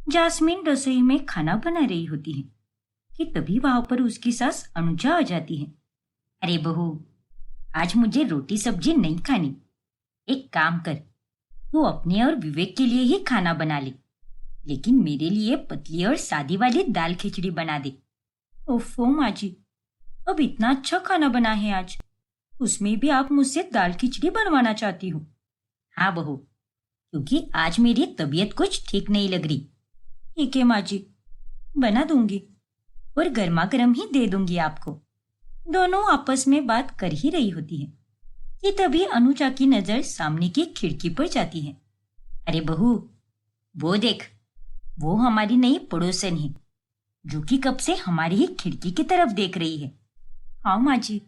Jasmine रसोई में खाना बना रही होती है कि तभी वहां पर उसकी सास अनुजा आ जाती है। अरे बहू, आज मुझे रोटी सब्जी नहीं खानी। एक काम कर, तू अपने और विवेक के लिए ही खाना बना ले, लेकिन मेरे लिए पतली और सादी वाली दाल खिचड़ी बना दे। ओफो माँ जी, अब इतना अच्छा खाना बना है आज, उसमें भी आप मुझसे दाल खिचड़ी बनवाना चाहती हो? हाँ बहू, क्योंकि आज मेरी तबीयत कुछ ठीक नहीं लग रही। ठीक है माँ जी, बना दूंगी और गर्मा गर्म ही दे दूंगी आपको। दोनों आपस में बात कर ही रही होती है कि तभी अनुजा की नजर सामने की खिड़की पर जाती है। अरे बहू, वो देख, वो हमारी नई पड़ोसन है जो कि कब से हमारी ही खिड़की की तरफ देख रही है। हाँ माँ जी,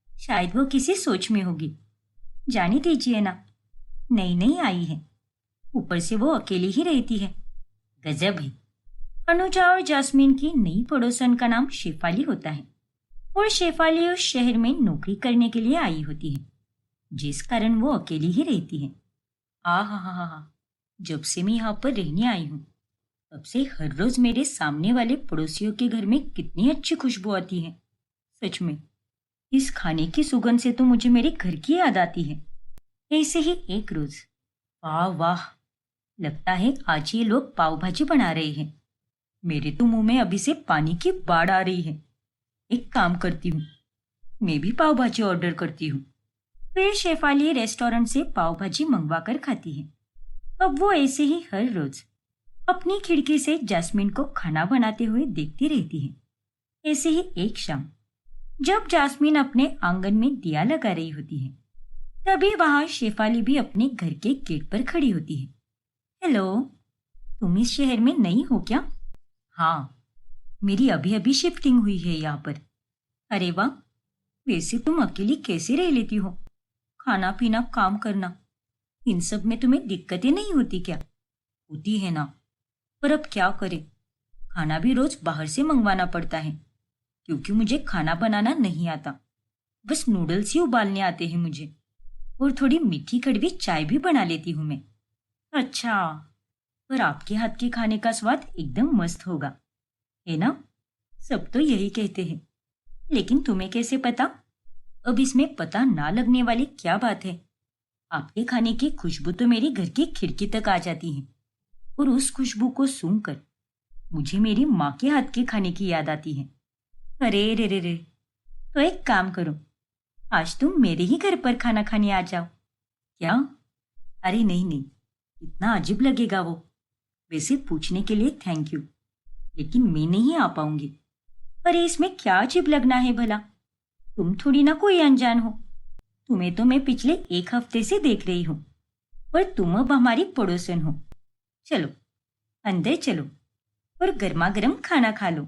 शायद वो किसी सोच में होगी, जाने दीजिए ना, नई नई आई है, ऊपर से वो अकेली ही रहती है। गजब है। अनुजा और जास्मीन की नई पड़ोसन का नाम शेफाली होता है और शेफाली उस शहर में नौकरी करने के लिए आई होती है, जिस कारण वो अकेली ही रहती है। आ हा हा हा, जब से मैं यहाँ पर रहने आई हूँ तब से हर रोज मेरे सामने वाले पड़ोसियों के घर में कितनी अच्छी खुशबू आती है। सच में, इस खाने की सुगंध से तो मुझे मेरे घर की याद आती है। ऐसे ही एक रोज, वाह वाह, लगता है आज ये लोग पाव भाजी बना रहे हैं। मेरे तो मुंह में अभी से पानी की बाढ़ आ रही है। एक काम करती हूँ, मैं भी पाव भाजी ऑर्डर करती हूँ। फिर शेफाली रेस्टोरेंट से पाव भाजी मंगवा कर खाती है। अब वो ऐसे ही हर रोज अपनी खिड़की से जास्मीन को खाना बनाते हुए देखती रहती है। ऐसे ही एक शाम, जब जास्मीन अपने आंगन में दिया लगा रही होती है, तभी वहां शेफाली भी अपने घर के गेट पर खड़ी होती है। हेलो, तुम इस शहर में नई हो क्या? हाँ, मेरी अभी अभी शिफ्टिंग हुई है यहाँ पर। अरे वाह, वैसे तुम अकेली कैसे रह लेती हो? खाना पीना काम करना, इन सब में तुम्हें दिक्कतें नहीं होती क्या? होती है ना, पर अब क्या करें, खाना भी रोज बाहर से मंगवाना पड़ता है क्योंकि मुझे खाना बनाना नहीं आता। बस नूडल्स ही उबालने आते हैं मुझे, और थोड़ी मीठी कड़वी चाय भी बना लेती हूँ मैं। अच्छा, पर आपके हाथ के खाने का स्वाद एकदम मस्त होगा, है ना? सब तो यही कहते हैं, लेकिन तुम्हें कैसे पता? अब इसमें पता ना लगने वाली क्या बात है? आपके खाने की खुशबू तो मेरी घर की खिड़की तक आ जाती है, और उस खुशबू को सूंघकर मुझे मेरी माँ के हाथ के खाने की याद आती है। अरे रे रे रे, तो एक काम करो, आज तुम मेरे ही घर पर खाना खाने आ जाओ। क्या? अरे नहीं नहीं, इतना अजीब लगेगा वो। वैसे पूछने के लिए थैंक यू, लेकिन मैं नहीं आ पाऊंगी। अरे इसमें क्या अजीब लगना है भला? तुम थोड़ी ना कोई अनजान हो, तुम्हें तो मैं पिछले एक हफ्ते से देख रही हूँ, और तुम अब हमारी पड़ोसन हो। चलो अंदर चलो और गर्मा गर्म खाना खा लो।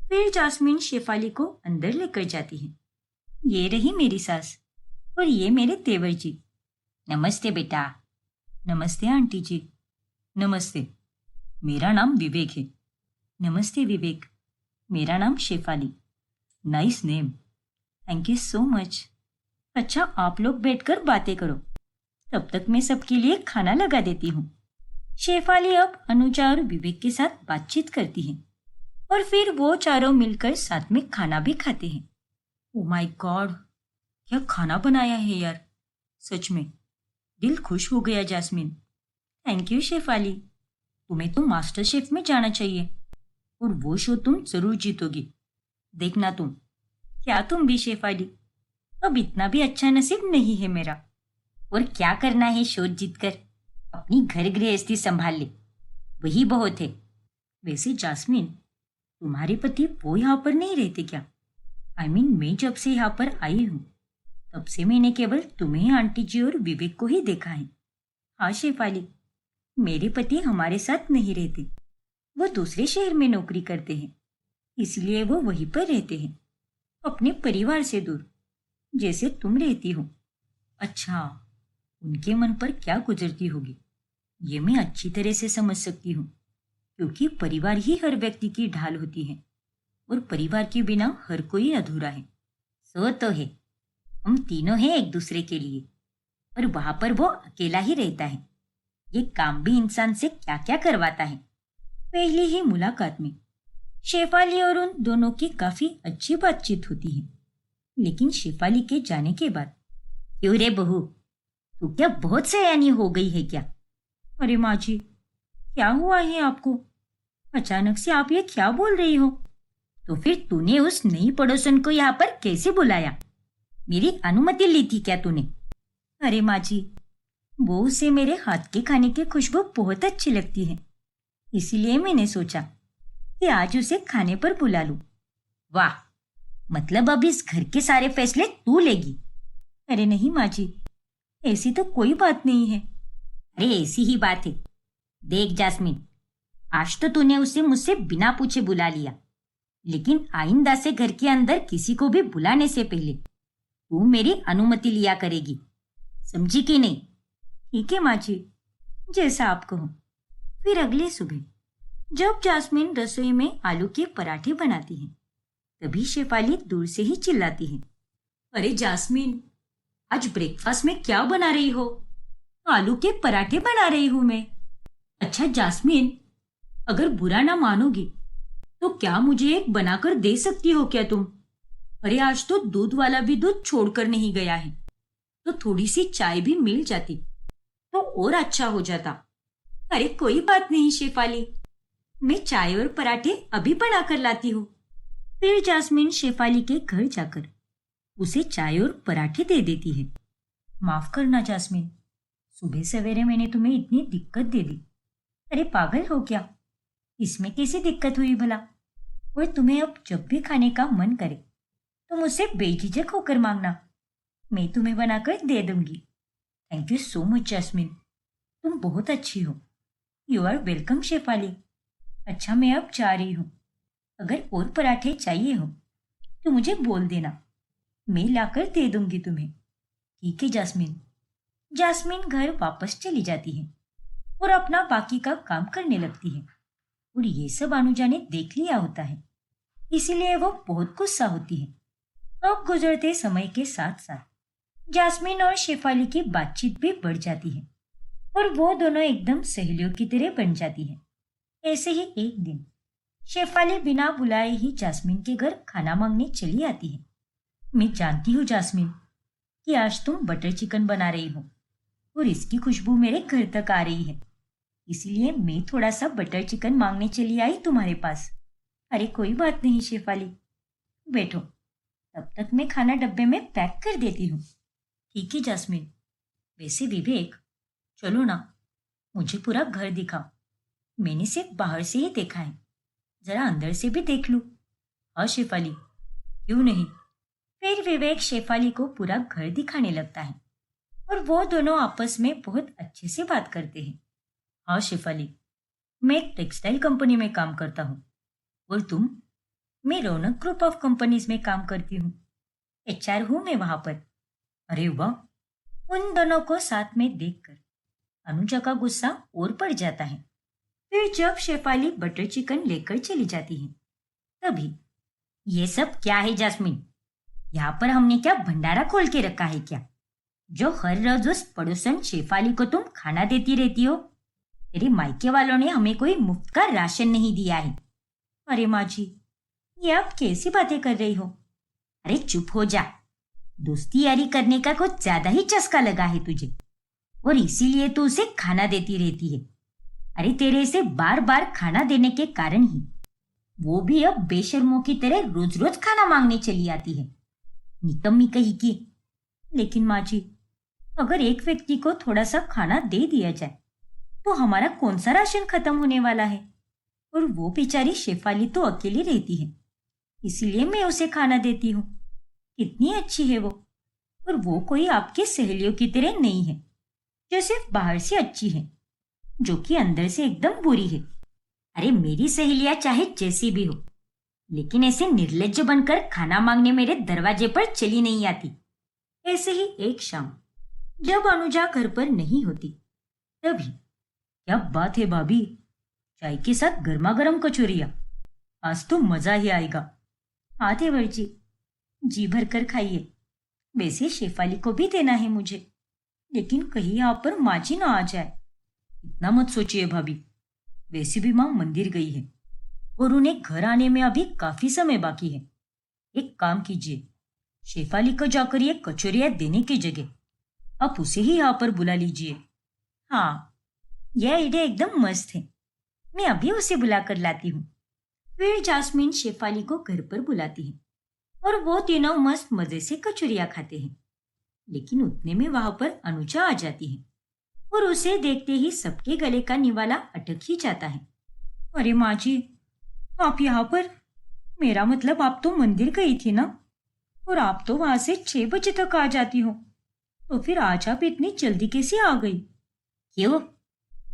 फिर जास्मीन शेफाली को अंदर लेकर जाती है। ये रही मेरी सास, और ये मेरे तेवर जी। नमस्ते बेटा। नमस्ते आंटी जी। नमस्ते, मेरा नाम विवेक है। नमस्ते विवेक, मेरा नाम Shefali. Nice name. Thank you so much. अच्छा, आप लोग बैठकर बातें करो, तब तक मैं सबके लिए खाना लगा देती हूँ। शेफाली अब अनुजा और विवेक के साथ बातचीत करती है, और फिर वो चारों मिलकर साथ में खाना भी खाते हैं। ओ माय गॉड, क्या खाना बनाया है यार! सच में दिल खुश हो गया जास्मीन। थैंक यू शेफाली, तुम्हें तो मास्टर शेफ में जाना चाहिए, और वो शो तुम जरूर जीतोगी। देखना तुम। क्या तुम भी शेफाली? अब इतना भी अच्छा नसीब नहीं है मेरा। और क्या करना है शो जीतकर? अपनी घर गृहस्थी संभाल ले, वही बहुत है। वैसे जास्मीन, तुम्हारे पति वो यहाँ पर नहीं रहते क्या? मैं जब से यहाँ पर आई हूँ तब से मैंने केवल तुम्हें, आंटी जी और विवेक को ही देखा है। हाँ शेफाली, मेरे पति हमारे साथ नहीं रहते, वो दूसरे शहर में नौकरी करते हैं, इसलिए वो वहीं पर रहते हैं, अपने परिवार से दूर, जैसे तुम रहती हो। अच्छा, उनके मन पर क्या गुजरती होगी ये मैं अच्छी तरह से समझ सकती हूँ, क्योंकि परिवार ही हर व्यक्ति की ढाल होती है, और परिवार के बिना हर कोई अधूरा है। सो तो है, हम तीनों हैं एक दूसरे के लिए, और वहां पर वो अकेला ही रहता है। ये काम भी इंसान से क्या क्या करवाता है। पहली ही मुलाकात में शेफाली और उन दोनों की काफी अच्छी बातचीत होती है, लेकिन शेफाली के जाने के बाद, क्यों रे बहू, तू क्या बहुत सयानी हो गई है क्या? अरे माँ जी, क्या हुआ है आपको? अचानक से आप ये क्या बोल रही हो? तो फिर तूने उस नई पड़ोसन को यहाँ पर कैसे बुलाया? मेरी अनुमति ली थी क्या तूने? अरे माँ जी, वो उसे मेरे हाथ के खाने की खुशबू बहुत अच्छी लगती है, इसीलिए मैंने सोचा कि आज उसे खाने पर बुला लूं। वाह, मतलब अब इस घर के सारे फैसले तू लेगी? अरे नहीं माँ जी, ऐसी तो कोई बात नहीं है। अरे ऐसी ही बात है। देख जास्मिन, आज तो तूने उसे मुझसे बिना पूछे बुला लिया, लेकिन आइंदा से घर के अंदर किसी को भी बुलाने से पहले तू मेरी अनुमति लिया करेगी, समझी कि नहीं? ठीक है माँ जी, जैसा आप कहो। फिर अगली सुबह जब जास्मिन रसोई में आलू के पराठे बनाती है, तभी शेफाली दूर से ही चिल्लाती है, अरे जास्मिन, आज ब्रेकफास्ट में क्या बना रही हो? आलू के पराठे बना रही हूं मैं। अच्छा जास्मिन, अगर बुरा ना मानोगी तो क्या मुझे एक बनाकर दे सकती हो क्या तुम? अरे आज तो दूध वाला भी दूध छोड़कर नहीं गया है, तो थोड़ी सी चाय भी मिल जाती तो और अच्छा हो जाता। अरे कोई बात नहीं शेफाली, मैं चाय और पराठे अभी बना कर लाती हूँ। फिर जास्मिन शेफाली के घर जाकर उसे चाय और पराठे दे देती है। माफ करना जास्मिन, सुबह सवेरे मैंने तुम्हें इतनी दिक्कत दे दी। अरे पागल हो क्या? इसमें कैसी दिक्कत हुई भला? और तुम्हें अब जब भी खाने का मन करे तो मुझसे बेझिझक होकर मांगना, मैं तुम्हें बनाकर दे दूंगी। Thank you so much Jasmine, तुम बहुत अच्छी हो। You are welcome Shefali. अच्छा मैं अब जा रही हूँ, अगर और पराठे चाहिए हो तो मुझे बोल देना, मैं लाकर दे दूंगी तुम्हें। ठीक है जास्मिन। जास्मिन घर वापस चली जाती है और अपना बाकी का काम करने लगती है, और ये सब अनुजा ने देख लिया होता है, इसीलिए वो बहुत गुस्सा होती है। अब गुजरते समय के साथ साथ जास्मिन और शेफाली की बातचीत भी बढ़ जाती है और वो दोनों एकदम सहेलियों की तरह बन जाती है। ऐसे ही एक दिन शेफाली बिना बुलाए ही जास्मिन के घर खाना मांगने चली आती है। मैं जानती हूँ जास्मिन कि आज तुम बटर चिकन बना रही हो और इसकी खुशबू मेरे घर तक आ रही है, इसलिए मैं थोड़ा सा बटर चिकन मांगने चली आई तुम्हारे पास। अरे कोई बात नहीं शेफाली, बैठो, तब तक मैं खाना डब्बे में पैक कर देती हूँ। ठीक है जास्मिन। वैसे विवेक, चलो ना, मुझे पूरा घर दिखाओ। मैंने सिर्फ बाहर से ही देखा है, जरा अंदर से भी देख लूं। हाँ शेफाली, क्यों नहीं। फिर विवेक शेफाली को पूरा घर दिखाने लगता है और वो दोनों आपस में बहुत अच्छे से बात करते हैं। हाँ शेफाली, मैं एक टेक्सटाइल कंपनी में काम करता हूँ। और तुम? मैं रौनक ग्रुप ऑफ कंपनीज में काम करती हूँ, एचआर हूँ मैं वहां पर। अरे वाह। उन दोनों को साथ में देखकर अनुजा का गुस्सा और बढ़ जाता है। फिर जब शेफाली बटर चिकन लेकर चली जाती है, तभी, ये सब क्या है जास्मिन? यहाँ पर हमने क्या भंडारा खोल के रखा है क्या, जो हर रोज उस पड़ोसन शेफाली को तुम खाना देती रहती हो? तेरे मायके वालों ने हमें कोई मुफ्त का राशन नहीं दिया है। अरे माँ जी, ये आप कैसी बातें कर रही हो? अरे चुप हो जा, दोस्ती यारी करने का कुछ ज्यादा ही चस्का लगा है तुझे, और इसीलिए तू उसे खाना देती रहती है। अरे तेरे से बार बार खाना देने के कारण ही वो भी अब बेशर्मों की तरह रोज रोज खाना मांगने चली आती है, निकम्मी कही की। लेकिन माँ जी, अगर एक व्यक्ति को थोड़ा सा खाना दे दिया जाए तो हमारा कौन सा राशन खत्म होने वाला है? और वो बेचारी शेफाली तो अकेली रहती है, इसीलिए मैं उसे खाना देती हूँ। कितनी अच्छी है वो, और वो कोई आपकी सहेलियों की तरह नहीं है, जो सिर्फ बाहर से अच्छी है, जो कि अंदर से एकदम बुरी है। अरे मेरी सहेलियां चाहे जैसी भी हो, लेकिन ऐसे निर्लज्ज बनकर खाना मांगने मेरे दरवाजे पर चली नहीं आती। ऐसे ही एक शाम जब अनुजा घर पर नहीं होती, तभी, क्या बात है भाभी, चाय के साथ गर्मा गर्म कचौरियां, आज तो मजा ही आएगा। हाँ देवर जी भर कर खाइए। वैसे शेफाली को भी देना है मुझे, लेकिन कहीं यहाँ पर माँ जी ना आ जाए। इतना मत सोचिए भाभी, वैसे भी माँ मंदिर गई है और उन्हें घर आने में अभी काफी समय बाकी है। एक काम कीजिए, शेफाली को जाकर ये कचौरियाँ देने की जगह आप उसे ही यहाँ पर बुला लीजिए। हाँ, यह आइडिया एकदम मस्त है। मैं अभी उसे बुला कर लाती हूँ। फिर जास्मीन शेफाली को घर पर बुलाती है और वो तीनों मस्त मजे से कचौरियाँ खाते हैं। लेकिन उतने में वहां पर अनुजा आ जाती है और उसे देखते ही सबके गले का निवाला अटक ही जाता है। अरे माँ जी, आप यहाँ पर? मेरा मतलब आप तो मंदिर गई थी ना, और आप तो वहां से 6 बजे तक आ जाती हो, तो फिर आज आप इतनी जल्दी कैसे आ गई? क्यों,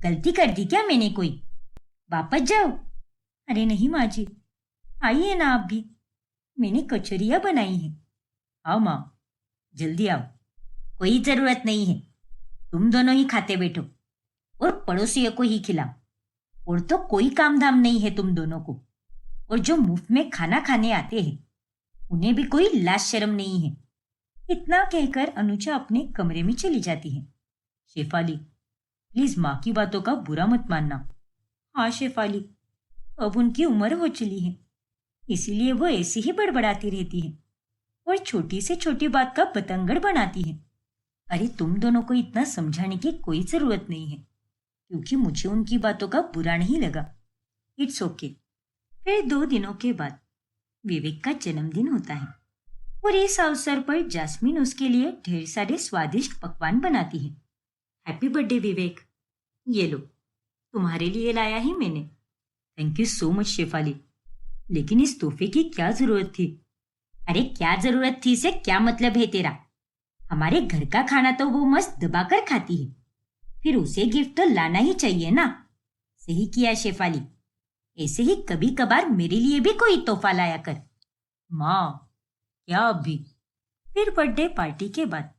गलती कर दी क्या मैंने कोई? वापस जाओ। अरे नहीं माँ जी, आइए ना आप भी, मैंने कचौरियाँ बनाई हैं। आओ माँ, जल्दी आओ। कोई जरूरत नहीं है, तुम दोनों ही खाते बैठो और पड़ोसियों को ही खिलाओ। और तो कोई काम धाम नहीं है तुम दोनों को, और जो मुफ्त में खाना खाने आते हैं उन्हें भी कोई लाज शर्म नहीं है। इतना कहकर अनुजा अपने कमरे में चली जाती है। शेफाली, प्लीज माँ की बातों का बुरा मत मानना। हाँ शेफाली, अब उनकी उम्र हो चली है, इसीलिए वो ऐसे ही बड़बड़ाती रहती है और छोटी से छोटी बात का बतंगड़ बनाती है। अरे तुम दोनों को इतना समझाने की कोई जरूरत नहीं है, क्योंकि मुझे उनकी बातों का बुरा नहीं लगा। It's okay. फिर 2 दिनों के बाद विवेक का जन्मदिन होता है और इस अवसर पर जास्मीन उसके लिए ढेर सारे स्वादिष्ट पकवान बनाती है। हैप्पी बर्थडे विवेक, ये लो, तुम्हारे लिए लाया ही मैंने। Thank you so much Shefali, लेकिन इस तोहफे की क्या जरूरत थी? अरे क्या जरूरत थी से क्या मतलब है तेरा? हमारे घर का खाना तो वो मस्त दबाकर खाती है, फिर उसे गिफ्ट तो लाना ही चाहिए ना। सही किया शेफाली, ऐसे ही कभी कभार मेरे लिए भी कोई तोहफा लाया कर। माँ, क्या अभी? फिर बर्थडे पार्टी के बाद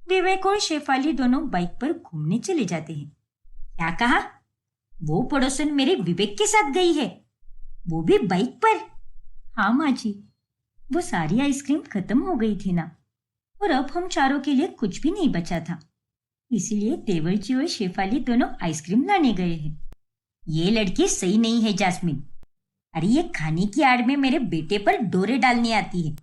विवेक और शेफाली दोनों बाइक पर घूमने चले जाते हैं। क्या कहा? वो पड़ोसन मेरे विवेक के साथ गई है, वो भी बाइक पर? हाँ माँ जी, वो सारी आइसक्रीम खत्म हो गई थी ना, और अब हम चारों के लिए कुछ भी नहीं बचा था, इसीलिए देवर जी और शेफाली दोनों आइसक्रीम लाने गए हैं। ये लड़की सही नहीं है जास्मीन। अरे ये खाने की आड़ में मेरे बेटे पर डोरे डालने आती है,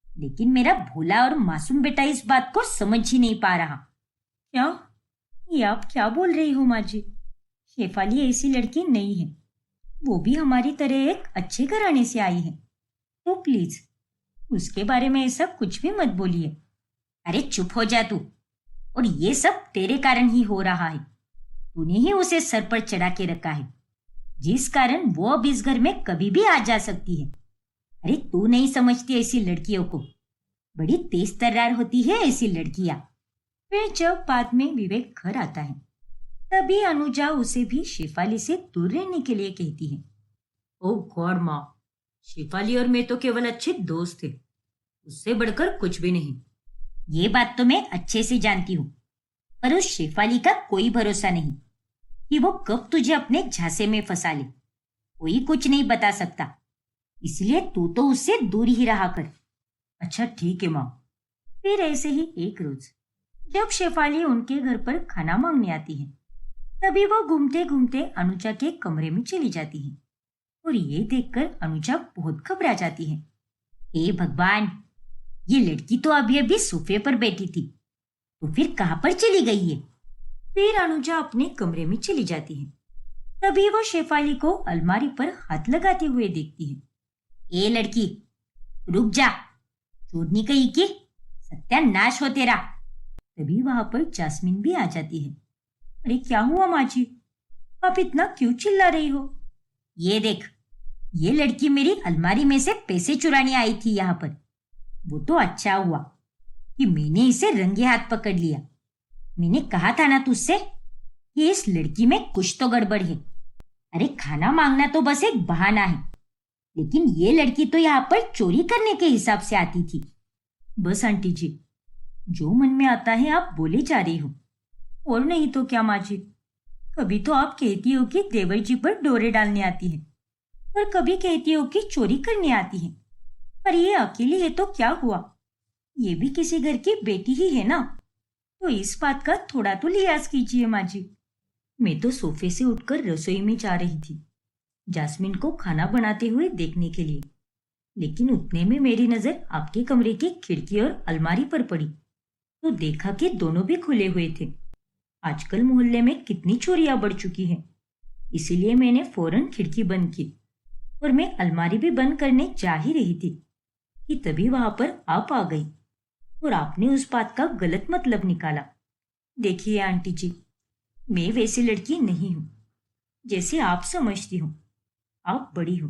लेकिन मेरा भोला और मासूम बेटा इस बात को समझ ही नहीं पा रहा। क्या? ये आप क्या बोल रही हो माँ जी? शेफाली ऐसी लड़की नहीं है, वो भी हमारी तरह एक अच्छे घराने से आई है, तो प्लीज उसके बारे में ऐसा कुछ भी मत बोलिए। अरे चुप हो जा तू, और ये सब तेरे कारण ही हो रहा है। तूने ही उसे सर पर चढ़ा के रखा है, जिस कारण वो अब इस घर में कभी भी आ जा सकती है। अरे तू नहीं समझती ऐसी लड़कियों को, बड़ी तेज तर्रार होती है ऐसी लड़कियां। फिर जब बाद में विवेक घर आता है, तभी अनुजा उसे भी शेफाली से दूर रहने के लिए कहती है। ओ गॉड माँ, शेफाली और मैं तो केवल अच्छे दोस्त थे, उससे बढ़कर कुछ भी नहीं। ये बात तो मैं अच्छे से जानती हूँ, पर उस शेफाली का कोई भरोसा नहीं कि वो कब तुझे अपने झांसे में फंसा ले। कोई कुछ नहीं बता सकता, इसलिए तू तो उससे दूर ही रहा कर। अच्छा ठीक है माँ। फिर ऐसे ही एक रोज जब शेफाली उनके घर पर खाना मांगने आती है, तभी वो घूमते घूमते अनुजा के कमरे में चली जाती है और ये देखकर अनुजा बहुत घबरा जाती है। हे भगवान, ये लड़की तो अभी अभी सोफे पर बैठी थी, तो फिर कहाँ पर चली गई है? फिर अनुजा अपने कमरे में चली जाती है। तभी वो शेफाली को अलमारी पर हाथ लगाते हुए देखती है। ए लड़की, रुक जा, चोरनी कहीं की, सत्यानाश हो तेरा। तभी वहां पर जास्मीन भी आ जाती है। अरे क्या हुआ माँ जी, आप इतना क्यों चिल्ला रही हो? ये देख, ये लड़की मेरी अलमारी में से पैसे चुराने आई थी यहाँ पर। वो तो अच्छा हुआ कि मैंने इसे रंगे हाथ पकड़ लिया। मैंने कहा था ना तुझसे कि इस लड़की में कुछ तो गड़बड़ है। अरे खाना मांगना तो बस एक बहाना है, लेकिन ये लड़की तो यहाँ पर चोरी करने के हिसाब से आती थी। बस आंटी जी, जो मन में आता है आप बोले जा रही हो, और नहीं तो क्या माँ जी। कभी तो आप कहती हो कि देवर जी पर डोरे डालने आती है, और कभी कहती हो कि चोरी करने आती है। पर ये अकेली है तो क्या हुआ, ये भी किसी घर की बेटी ही है ना, तो इस बात का थोड़ा तो लिहाज कीजिए माँ जी। मैं तो सोफे से उठकर रसोई में जा रही थी, जास्मिन को खाना बनाते हुए देखने के लिए। लेकिन उतने में मेरी नजर आपके कमरे की खिड़की और अलमारी पर पड़ी, तो देखा कि दोनों भी खुले हुए थे। आजकल मोहल्ले में कितनी चोरियां बढ़ चुकी हैं, इसीलिए मैंने फौरन खिड़की बंद की और मैं अलमारी भी बंद करने जा ही रही थी कि तभी वहां पर आप आ गई और आपने उस बात का गलत मतलब निकाला। देखिए आंटी जी, मैं वैसी लड़की नहीं हूं जैसे आप समझती हो। आप बड़ी हो,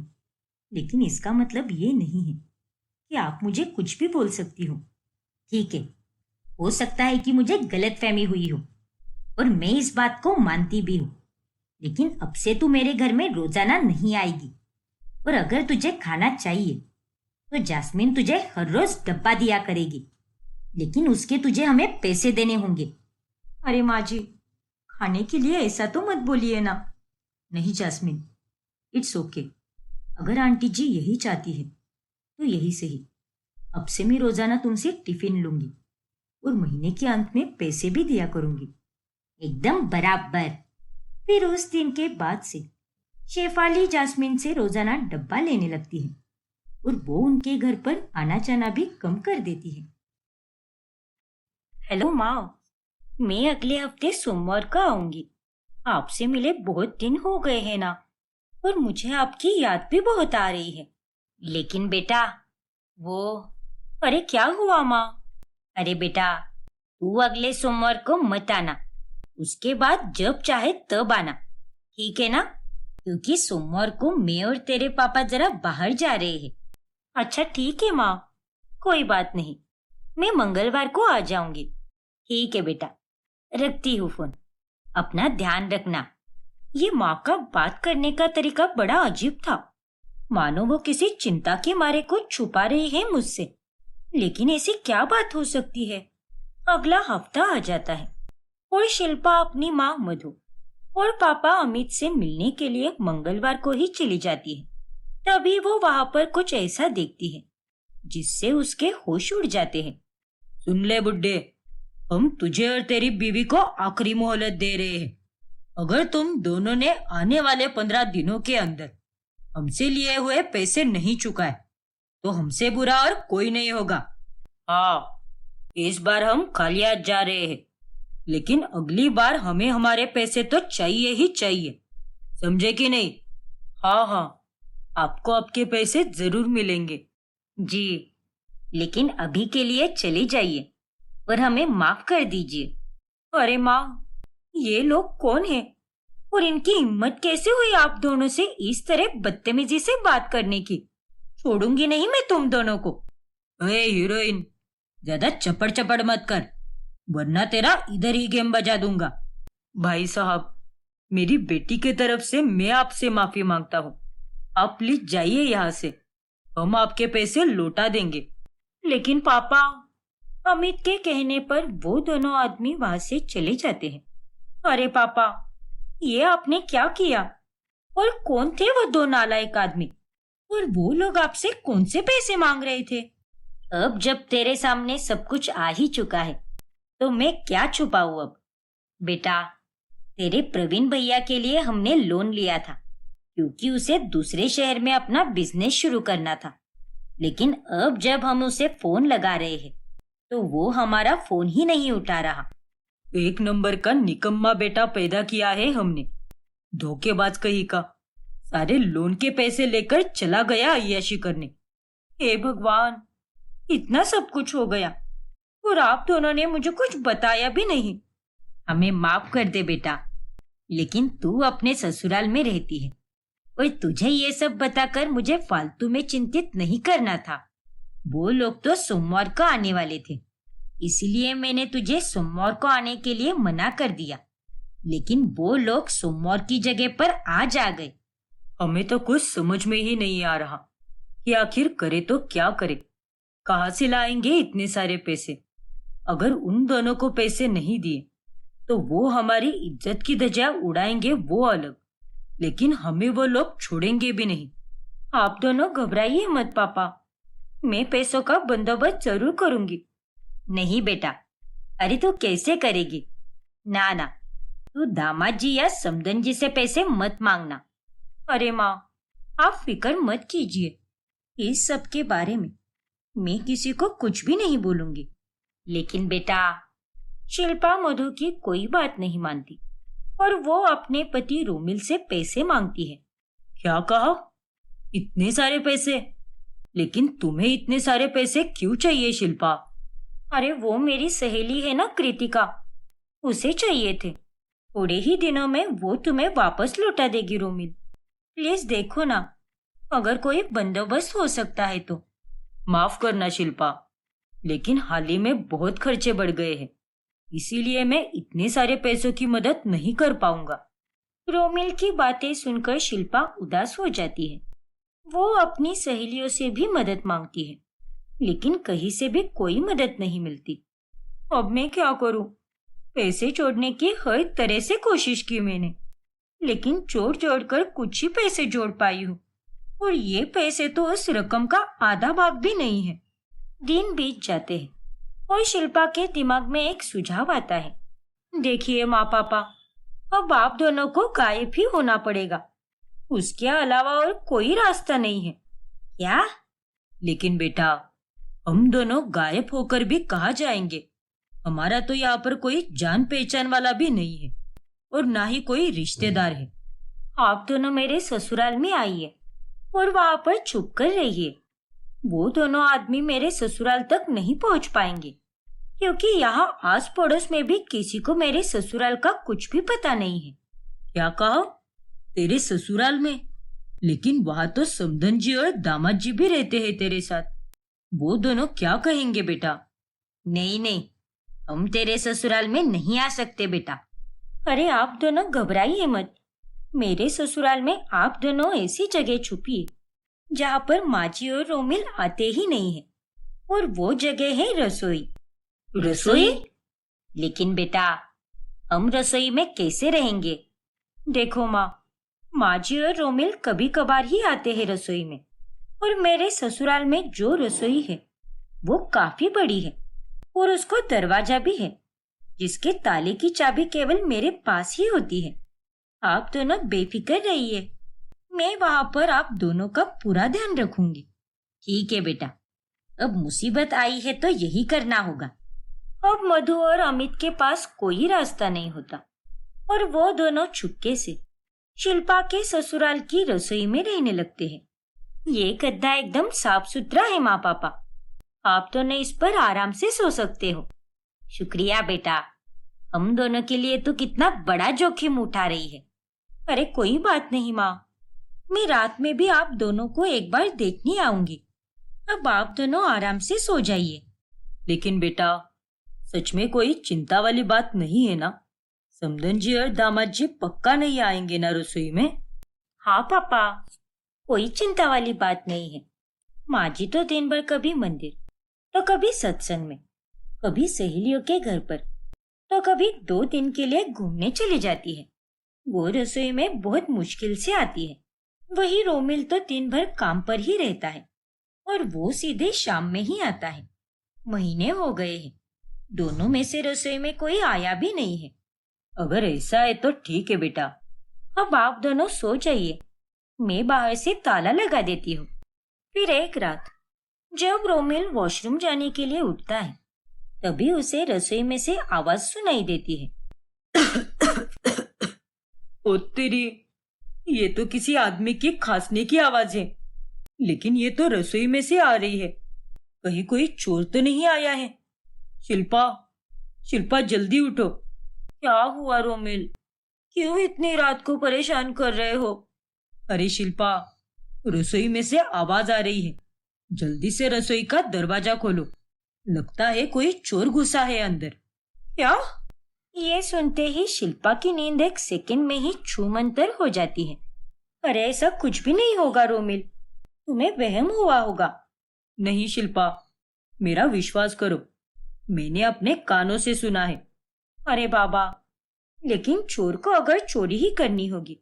लेकिन इसका मतलब ये नहीं है कि आप मुझे कुछ भी बोल सकती हो। ठीक है, हो सकता है कि मुझे गलतफहमी हुई हो और मैं इस बात को मानती भी हूँ, लेकिन अब से तू मेरे घर में रोजाना नहीं आएगी। और अगर तुझे खाना चाहिए तो जास्मिन तुझे हर रोज डब्बा दिया करेगी, लेकिन उसके तुझे हमें पैसे देने होंगे। अरे माँ जी, खाने के लिए ऐसा तो मत बोलिए ना। नहीं जास्मिन, इट्स ओके। अगर आंटी जी यही चाहती है तो यही सही। अब से मैं रोजाना तुमसे टिफिन लूंगी और महीने के अंत में पैसे भी दिया करूंगी। एकदम बराबर। फिर उस दिन के बाद से शेफाली जास्मिन से रोजाना डब्बा लेने लगती है और वो उनके घर पर आना जाना भी कम कर देती है। हेलो माँ, मैं अगले हफ्ते सोमवार को आऊंगी। आपसे मिले बहुत दिन हो गए हैं ना, और मुझे आपकी याद भी बहुत आ रही है। लेकिन बेटा वो अरे क्या हुआ माँ? अरे बेटा, तू अगले सोमवार को मत आना, उसके बाद जब चाहे तब आना, ठीक है ना? क्योंकि सोमवार को मैं और तेरे पापा जरा बाहर जा रहे हैं। अच्छा ठीक है माँ, कोई बात नहीं, मैं मंगलवार को आ जाऊंगी। ठीक है बेटा, रखती हूँ फोन। अपना ध्यान रखना। ये माँ का बात करने का तरीका बड़ा अजीब था, मानो वो किसी चिंता के मारे को छुपा रही है मुझसे। लेकिन ऐसी क्या बात हो सकती है? अगला हफ्ता आ जाता है और शिल्पा अपनी माँ मधु और पापा अमित से मिलने के लिए मंगलवार को ही चली जाती है। तभी वो वहां पर कुछ ऐसा देखती है जिससे उसके होश उड़ जाते हैं। सुन ले बुड्ढे, हम तुझे और तेरी बीवी को आखिरी मोहलत दे रहे हैं। अगर तुम दोनों ने आने वाले 15 दिनों के अंदर हमसे लिए हुए पैसे नहीं चुकाए तो हमसे बुरा और कोई नहीं होगा। हाँ, इस बार हम खाली हाथ जा रहे हैं, लेकिन अगली बार हमें हमारे पैसे तो चाहिए ही चाहिए, समझे कि नहीं? हाँ हाँ, आपको आपके पैसे जरूर मिलेंगे। जी, लेकिन अभी के लिए चली जाइए और हमें माफ कर दीजिए। अरे माँ, ये लोग कौन हैं और इनकी हिम्मत कैसे हुई आप दोनों से इस तरह बदतमीजी से बात करने की? छोड़ूंगी नहीं मैं तुम दोनों को। अरे हीरोइन, ज्यादा चपड़ चपड़ मत कर, वरना तेरा इधर ही गेम बजा दूंगा। भाई साहब, मेरी बेटी के तरफ से मैं आपसे माफी मांगता हूँ। आप प्लीज जाइए यहाँ से, हम आपके पैसे लौटा देंगे। लेकिन पापा, अमित के कहने पर वो दोनों आदमी वहां से चले जाते हैं। अरे पापा, ये आपने क्या किया? और कौन थे वो दो नालायक आदमी? और वो लोग आपसे कौन से पैसे मांग रहे थे? अब जब तेरे सामने सब कुछ आ ही चुका है तो मैं क्या छुपाऊं अब? बेटा, तेरे प्रवीण भैया के लिए हमने लोन लिया था क्योंकि उसे दूसरे शहर में अपना बिजनेस शुरू करना था। लेकिन अब जब हम उसे फोन लगा रहे हैं तो वो हमारा फोन ही नहीं उठा रहा। एक नंबर का निकम्मा बेटा पैदा किया है हमने, धोखेबाज कहीं का। सारे लोन के पैसे लेकर चला गया अय्याशी करने। हे भगवान, इतना सब कुछ हो गया और आप दोनों ने मुझे कुछ बताया भी नहीं। हमें माफ कर दे बेटा, लेकिन तू अपने ससुराल में रहती है और तुझे ये सब बताकर मुझे फालतू में चिंतित नहीं करना था। वो लोग तो सोमवार को आने वाले थे, इसलिए मैंने तुझे सोमवार को आने के लिए मना कर दिया, लेकिन वो लोग सोमवार की जगह पर आज आ गए। हमें तो कुछ समझ में ही नहीं आ रहा कि आखिर करे तो क्या करे, कहाँ से लाएंगे इतने सारे पैसे? अगर उन दोनों को पैसे नहीं दिए तो वो हमारी इज्जत की धज्जियां उड़ाएंगे, वो अलग, लेकिन हमें वो लोग छोड़ेंगे भी नहीं। आप दोनों घबराइए मत पापा, मैं पैसों का बंदोबस्त जरूर करूंगी। नहीं बेटा, अरे तू कैसे करेगी? ना ना, तो दामाद जी या समधन जी से पैसे मत मांगना। अरे माँ, आप फिक्र मत कीजिए, इस सब के बारे में मैं किसी को कुछ भी नहीं बोलूंगी। लेकिन बेटा, शिल्पा मधु की कोई बात नहीं मानती और वो अपने पति रोमिल से पैसे मांगती है। क्या कहा? इतने सारे पैसे? लेकिन तुम्हें इतने सारे पैसे क्यों चाहिए शिल्पा? अरे वो मेरी सहेली है ना कृतिका, उसे चाहिए थे। थोड़े ही दिनों में वो तुम्हें वापस लौटा देगी रोमिल। प्लीज देखो ना, अगर कोई बंदोबस्त हो सकता है तो। माफ करना शिल्पा, लेकिन हाल ही में बहुत खर्चे बढ़ गए हैं, इसीलिए मैं इतने सारे पैसों की मदद नहीं कर पाऊंगा। रोमिल की बातें सुनकर शिल्पा उदास हो जाती है। वो अपनी सहेलियों से भी मदद मांगती है, लेकिन कहीं से भी कोई मदद नहीं मिलती। अब मैं क्या करूं? पैसे जोड़ने की हर तरह से कोशिश की मैंने, लेकिन जोड़ जोड़ कर कुछ ही पैसे जोड़ पाई हूँ, और ये पैसे तो उस रकम का आधा भाग भी नहीं है। दिन बीत जाते हैं और शिल्पा के दिमाग में एक सुझाव आता है। देखिए माँ पापा, अब आप दोनों को गायब ही होना पड़ेगा, उसके अलावा और कोई रास्ता नहीं है। क्या? लेकिन बेटा, हम दोनों गायब होकर भी कहाँ जाएंगे? हमारा तो यहाँ पर कोई जान पहचान वाला भी नहीं है और ना ही कोई रिश्तेदार है। आप दोनों मेरे ससुराल में आइए और वहां पर छुप कर रहिए। वो दोनों आदमी मेरे ससुराल तक नहीं पहुंच पाएंगे, क्योंकि यहाँ आस पड़ोस में भी किसी को मेरे ससुराल का कुछ भी पता नहीं है। क्या कहा? तेरे ससुराल में? लेकिन वहां तो समधन जी और दामाद जी भी रहते हैं तेरे साथ, वो दोनों क्या कहेंगे बेटा? नहीं नहीं, हम तेरे ससुराल में नहीं आ सकते बेटा। अरे आप दोनों घबराइए मत, मेरे ससुराल में आप दोनों ऐसी जगह छुपिए जहाँ पर माजी और रोमिल आते ही नहीं है, और वो जगह है रसोई। रसोई? लेकिन बेटा, हम रसोई में कैसे रहेंगे? देखो माँ, माजी और रोमिल कभी कभार ही आते हैं रसोई में, और मेरे ससुराल में जो रसोई है वो काफी बड़ी है और उसको दरवाजा भी है, जिसके ताले की चाबी केवल मेरे पास ही होती है। आप दोनों बेफिक्र रहिए, मैं वहां पर आप दोनों का पूरा ध्यान रखूंगी। ठीक है बेटा, अब मुसीबत आई है तो यही करना होगा। अब मधु और अमित के पास कोई रास्ता नहीं होता और वो दोनों चुपके से शिल्पा के ससुराल की रसोई में रहने लगते हैं। ये गद्दा एकदम साफ सुथरा है माँ पापा, आप दोनों इस पर आराम से सो सकते हो। शुक्रिया बेटा, हम दोनों के लिए तो कितना बड़ा जोखिम उठा रही है। अरे कोई बात नहीं माँ, मैं रात में भी आप दोनों को एक बार देखने आऊंगी। अब आप दोनों आराम से सो जाइए। लेकिन बेटा, सच में कोई चिंता वाली बात नहीं है ना? समधन जी और दामाद जी पक्का नहीं आएंगे ना रसोई में? हाँ पापा, कोई चिंता वाली बात नहीं है। माँ जी तो दिन भर कभी मंदिर तो कभी सत्संग में, कभी सहेलियों के घर पर, तो कभी 2 दिन के लिए घूमने चली जाती है। वो रसोई में बहुत मुश्किल से आती है। वही रोमिल तो दिन भर काम पर ही रहता है और वो सीधे शाम में ही आता है। महीने हो गए हैं, दोनों में से रसोई में कोई आया भी नहीं है। अगर ऐसा है तो ठीक है बेटा, अब आप दोनों सो जाइए, मैं बाहर से ताला लगा देती हूँ। फिर एक रात जब रोमिल वॉशरूम जाने के लिए उठता है, तभी उसे रसोई में से आवाज सुनाई देती है। ओ तेरी, ये तो किसी आदमी की खांसने की आवाज है, लेकिन ये तो रसोई में से आ रही है। कहीं कोई चोर तो नहीं आया है? शिल्पा, शिल्पा जल्दी उठो। क्या हुआ रोमिल, क्यों इतनी रात को परेशान कर रहे हो? अरे शिल्पा, रसोई में से आवाज आ रही है, जल्दी से रसोई का दरवाजा खोलो, लगता है कोई चोर घुसा है अंदर। क्या? ये सुनते ही शिल्पा की नींद एक सेकंड में ही छूमंतर हो जाती है। अरे ऐसा कुछ भी नहीं होगा रोमिल, तुम्हें वहम हुआ होगा। नहीं शिल्पा, मेरा विश्वास करो, मैंने अपने कानों से सुना है। अरे बाबा, लेकिन चोर को अगर चोरी ही करनी होगी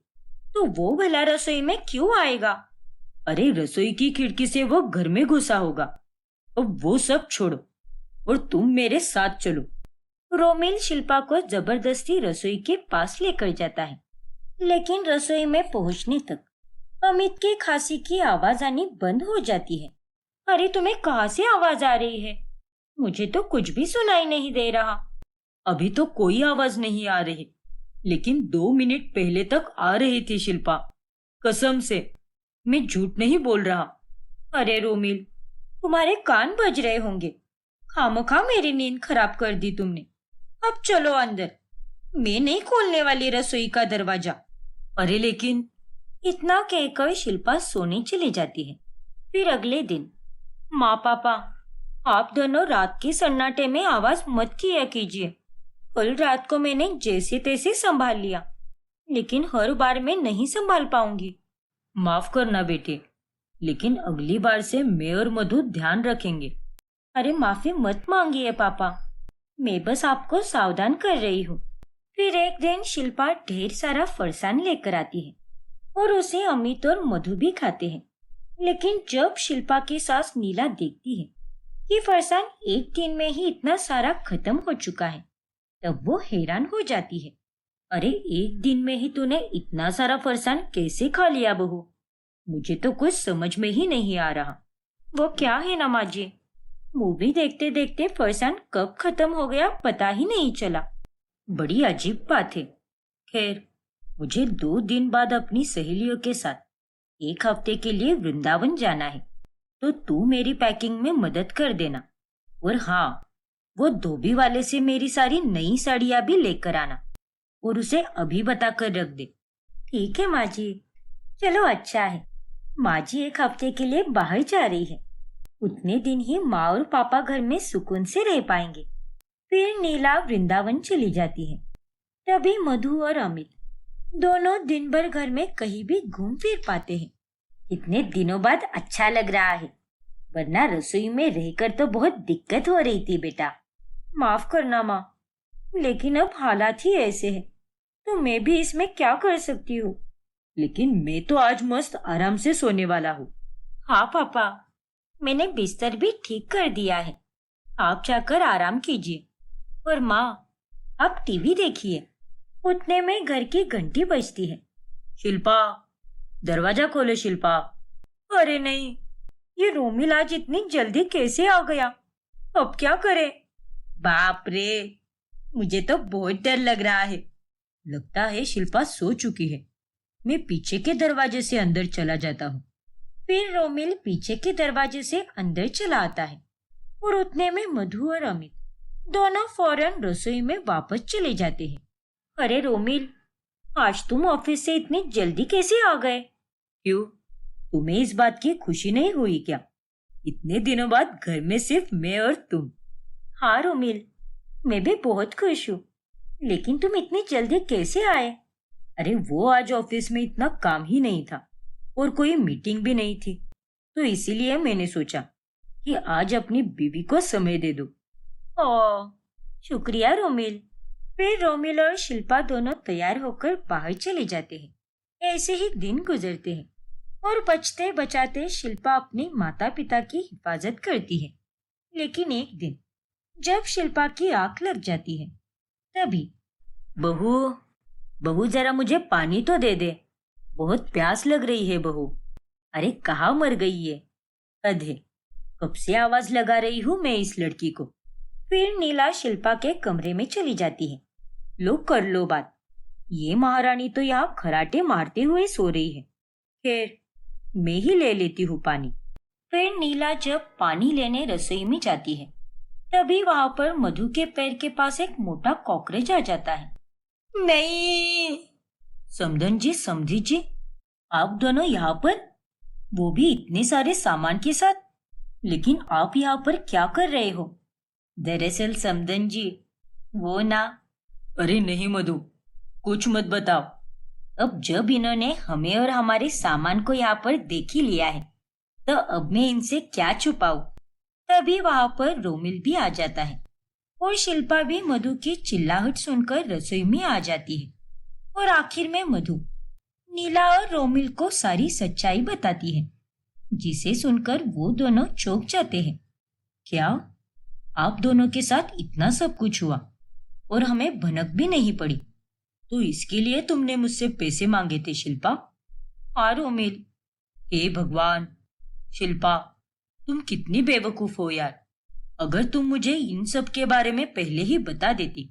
तो वो भला रसोई में क्यों आएगा? अरे रसोई की खिड़की से वो घर में घुसा होगा। अब वो सब छोड़ो और तुम मेरे साथ चलो, रोमिल शिल्पा को जबरदस्ती रसोई के पास लेकर जाता है, लेकिन रसोई में पहुंचने तक अमित की खांसी की आवाज आनी बंद हो जाती है। अरे तुम्हें कहाँ से आवाज आ रही है? मुझे तो कुछ भी सुनाई नहीं दे रहा। अभी तो कोई आवाज नहीं आ रही, लेकिन 2 मिनट पहले तक आ रही थी शिल्पा। कसम से, मैं झूठ नहीं बोल रहा। अरे रोमिल, तुम्हारे कान बज रहे होंगे। खामखा मेरी नींद खराब कर दी तुमने। अब चलो अंदर, मैं नहीं खोलने वाली रसोई का दरवाजा। अरे लेकिन, इतना कहकर शिल्पा सोने चली जाती है। फिर अगले दिन, माँ पापा, आप दोनों रात के सन्नाटे में आवाज मत किया कीजिए। कल रात को मैंने जैसे तैसे संभाल लिया, लेकिन हर बार मैं नहीं संभाल पाऊंगी। माफ करना बेटे, लेकिन अगली बार से मैं और मधु ध्यान रखेंगे। अरे माफी मत मांगिए पापा, मैं बस आपको सावधान कर रही हूँ। फिर एक दिन शिल्पा ढेर सारा फरसान लेकर आती है और उसे अमित और मधु भी खाते हैं। लेकिन जब शिल्पा की सास नीला देखती है कि फरसान एक दिन में ही इतना सारा खत्म हो चुका है, तब वो हैरान हो जाती है। अरे एक दिन में ही तूने इतना सारा फरसान कैसे खा लिया बहू? मुझे तो कुछ समझ में ही नहीं आ रहा। वो क्या है ना माँ जी, मूवी देखते देखते फरसान कब खत्म हो गया पता ही नहीं चला। बड़ी अजीब बात है। खैर, मुझे 2 दिन बाद अपनी सहेलियों के साथ 1 हफ्ते के लिए वृंदावन जाना है, तो तू मेरी पैकिंग में मदद कर देना। और हाँ, वो धोबी वाले से मेरी सारी नई साड़ियाँ भी लेकर आना और उसे अभी बता कर रख दे। ठीक है माँ जी। चलो अच्छा है, माँ जी 1 हफ्ते के लिए बाहर जा रही है। उतने दिन ही माँ और पापा घर में सुकून से रह पाएंगे। फिर नीला वृंदावन चली जाती है। तभी मधु और अमित दोनों दिन भर घर में कहीं भी घूम फिर पाते हैं। इतने दिनों बाद अच्छा लग रहा है, वरना रसोई में रहकर तो बहुत दिक्कत हो रही थी बेटा। माफ करना माँ, लेकिन अब हालात ही ऐसे हैं, तो मैं भी इसमें क्या कर सकती हूँ। लेकिन मैं तो आज मस्त आराम से सोने वाला हूँ। हाँ पापा, मैंने बिस्तर भी ठीक कर दिया है, आप जाकर आराम कीजिए। और माँ, आप टीवी देखिए। उतने में घर की घंटी बजती है। शिल्पा, दरवाजा खोलो शिल्पा। अरे नहीं, ये रोमिल आज इतनी जल्दी कैसे आ गया? अब क्या करे? बाप रे, मुझे तो बहुत डर लग रहा है। लगता है शिल्पा सो चुकी है। मैं पीछे के दरवाजे से अंदर चला जाता हूँ। फिर रोमिल पीछे के दरवाजे से अंदर चला आता है और उतने में मधु और अमित दोनों फौरन रसोई में वापस चले जाते हैं। अरे रोमिल, आज तुम ऑफिस से इतनी जल्दी कैसे आ गए? क्यों, तुम्हें इस बात की खुशी नहीं हुई क्या? इतने दिनों बाद घर में सिर्फ मैं और तुम। हाँ रोमिल, मैं भी बहुत खुश हूँ, लेकिन तुम इतनी जल्दी कैसे आए? अरे वो आज ऑफिस में इतना काम ही नहीं था और कोई मीटिंग भी नहीं थी, तो इसीलिए मैंने सोचा कि आज अपनी बीवी को समय दे दूं। ओह, शुक्रिया रोमिल। फिर रोमिल और शिल्पा दोनों तैयार होकर बाहर चले जाते हैं। ऐसे ही दिन गुजरते हैं और बचते बचाते शिल्पा अपने माता पिता की हिफाजत करती है। लेकिन एक दिन जब शिल्पा की आंख लग जाती है, तभी बहू, बहू जरा मुझे पानी तो दे दे, बहुत प्यास लग रही है बहू। अरे कहाँ मर गई ये? हद है, कब से आवाज लगा रही हूँ मैं इस लड़की को। फिर नीला शिल्पा के कमरे में चली जाती है। लो कर लो बात, ये महारानी तो यहाँ खराटे मारते हुए सो रही है। खैर, मैं ही ले लेती हूँ पानी। फिर नीला जब पानी लेने रसोई में जाती है, तभी वहां पर मधु के पैर के पास एक मोटा कॉकरोच आ जाता है। नहीं, समधन जी, समधी जी, आप दोनों यहाँ पर, वो भी इतने सारे सामान के साथ। लेकिन आप यहाँ पर क्या कर रहे हो? दरअसल समधन जी, वो ना। अरे नहीं मधु, कुछ मत बताओ। अब जब इन्होंने हमें और हमारे सामान को यहाँ पर देख ही लिया है, तो अब मैं इनसे क्या छुपाऊं। तभी वहां पर रोमिल भी आ जाता है और शिल्पा भी मधु की चिल्लाहट सुनकर रसोई में आ जाती है। और आखिर में मधु नीला और रोमिल को सारी सच्चाई बताती है, जिसे सुनकर वो दोनों चौंक जाते हैं। क्या आप दोनों के साथ इतना सब कुछ हुआ? और हमें भनक भी नहीं पड़ी। तो इसके लिए तुमने मुझसे पैसे मांगे थे शिल्पा? हाँ रोमिल। हे भगवान, शिल्पा तुम कितनी बेवकूफ हो यार। अगर तुम मुझे इन सब के बारे में पहले ही बता देती